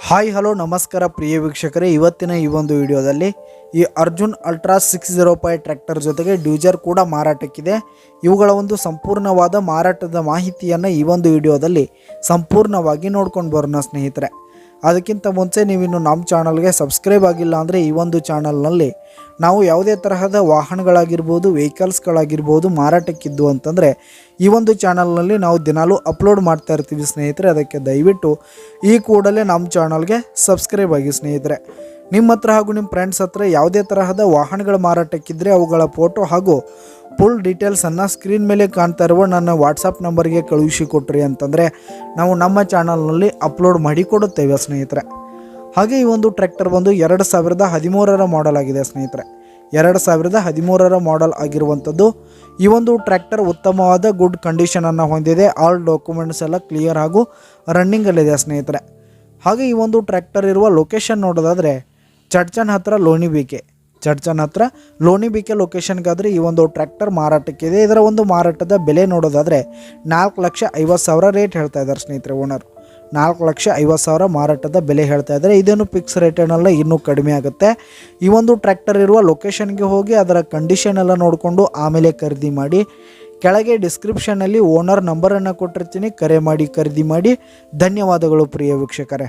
Hi hello ನಮಸ್ಕಾರ ಪ್ರಿಯ ವೀಕ್ಷಕರೇ, ಇವತ್ತಿನ ಈ ಒಂದು ವಿಡಿಯೋದಲ್ಲಿ ಈ ಅರ್ಜುನ್ ಅಲ್ಟ್ರಾ 605 ಟ್ರ್ಯಾಕ್ಟರ್ ಜೊತೆಗೆ ಡ್ಯೂಜರ್ ಕೂಡ ಮಾರಾಟಕ್ಕಿದೆ. ಇವುಗಳ ಒಂದು ಸಂಪೂರ್ಣವಾದ ಮಾರಾಟದ ಮಾಹಿತಿಯನ್ನು ಈ ಒಂದು ವಿಡಿಯೋದಲ್ಲಿ ಸಂಪೂರ್ಣವಾಗಿ ನೋಡ್ಕೊಂಡು ಬರೋಣ ಸ್ನೇಹಿತರೆ. ಅದಕ್ಕಿಂತ ಮುಂಚೆ ನೀವಿನ್ನು ನಮ್ಮ ಚಾನಲ್ಗೆ ಸಬ್ಸ್ಕ್ರೈಬ್ ಆಗಿಲ್ಲ ಅಂದರೆ ಈ ಒಂದು ಚಾನಲ್ನಲ್ಲಿ ನಾವು ಯಾವುದೇ ತರಹದ ವಾಹನಗಳಾಗಿರ್ಬೋದು, ವೆಹಿಕಲ್ಸ್ಗಳಾಗಿರ್ಬೋದು ಮಾರಾಟಕ್ಕಿದ್ದು ಅಂತಂದರೆ ಈ ಒಂದು ಚಾನಲ್ನಲ್ಲಿ ನಾವು ದಿನಾಲೂ ಅಪ್ಲೋಡ್ ಮಾಡ್ತಾ ಇರ್ತೀವಿ ಸ್ನೇಹಿತರೆ. ಅದಕ್ಕೆ ದಯವಿಟ್ಟು ಈ ಕೂಡಲೇ ನಮ್ಮ ಚಾನಲ್ಗೆ ಸಬ್ಸ್ಕ್ರೈಬ್ ಆಗಿ ಸ್ನೇಹಿತರೆ. ನಿಮ್ಮ ಹತ್ರ ಹಾಗೂ ನಿಮ್ಮ ಫ್ರೆಂಡ್ಸ್ ಹತ್ರ ಯಾವುದೇ ತರಹದ ವಾಹನಗಳ ಮಾರಾಟಕ್ಕಿದ್ದರೆ ಅವುಗಳ ಫೋಟೋ ಹಾಗೂ ಫುಲ್ ಡೀಟೇಲ್ಸನ್ನು ಸ್ಕ್ರೀನ್ ಮೇಲೆ ಕಾಣ್ತಾ ಇರುವ ನನ್ನ ವಾಟ್ಸಪ್ ನಂಬರ್ಗೆ ಕಳುಹಿಸಿಕೊಟ್ರಿ ಅಂತಂದರೆ ನಾವು ನಮ್ಮ ಚಾನಲ್ನಲ್ಲಿ ಅಪ್ಲೋಡ್ ಮಾಡಿ ಕೊಡುತ್ತೇವೆ ಸ್ನೇಹಿತರೆ. ಹಾಗೆ ಈ ಒಂದು ಟ್ರ್ಯಾಕ್ಟರ್ ಬಂದು 2013 ಮಾಡೆಲ್ ಆಗಿದೆ ಸ್ನೇಹಿತರೆ. 2013 ಮಾಡೆಲ್ ಆಗಿರುವಂಥದ್ದು ಈ ಒಂದು ಟ್ರ್ಯಾಕ್ಟರ್ ಉತ್ತಮವಾದ ಗುಡ್ ಕಂಡೀಷನನ್ನು ಹೊಂದಿದೆ. ಆಲ್ ಡಾಕ್ಯುಮೆಂಟ್ಸ್ ಎಲ್ಲ ಕ್ಲಿಯರ್ ಹಾಗೂ ರನ್ನಿಂಗಲ್ಲಿದೆ ಸ್ನೇಹಿತರೆ. ಹಾಗೆ ಈ ಒಂದು ಟ್ರ್ಯಾಕ್ಟರ್ ಇರುವ ಲೊಕೇಶನ್ ನೋಡೋದಾದರೆ ಚಡ್ಚನ್ ಹತ್ರ ಲೋಣಿಬಿಕೆ ಲೊಕೇಶನ್ಗಾದರೆ ಈ ಒಂದು ಟ್ರ್ಯಾಕ್ಟರ್ ಮಾರಾಟಕ್ಕಿದೆ. ಇದರ ಒಂದು ಮಾರಾಟದ ಬೆಲೆ ನೋಡೋದಾದರೆ 4,50,000 ರೇಟ್ ಹೇಳ್ತಾ ಇದ್ದಾರೆ ಸ್ನೇಹಿತರೆ. ಓನರ್ 4,50,000 ಮಾರಾಟದ ಬೆಲೆ ಹೇಳ್ತಾ ಇದ್ದಾರೆ. ಇದೇನು ಫಿಕ್ಸ್ ರೇಟ್ ಏನಲ್ಲ, ಇನ್ನೂ ಕಡಿಮೆ ಆಗುತ್ತೆ. ಈ ಒಂದು ಟ್ರ್ಯಾಕ್ಟರ್ ಇರುವ ಲೊಕೇಶನ್ಗೆ ಹೋಗಿ ಅದರ ಕಂಡೀಷನ್ ಎಲ್ಲ ನೋಡಿಕೊಂಡು ಆಮೇಲೆ ಖರೀದಿ ಮಾಡಿ. ಕೆಳಗೆ ಡಿಸ್ಕ್ರಿಪ್ಷನ್ನಲ್ಲಿ ಓನರ್ ನಂಬರನ್ನು ಕೊಟ್ಟಿರ್ತೀನಿ, ಕರೆ ಮಾಡಿ ಖರೀದಿ ಮಾಡಿ. ಧನ್ಯವಾದಗಳು ಪ್ರಿಯ ವೀಕ್ಷಕರೇ.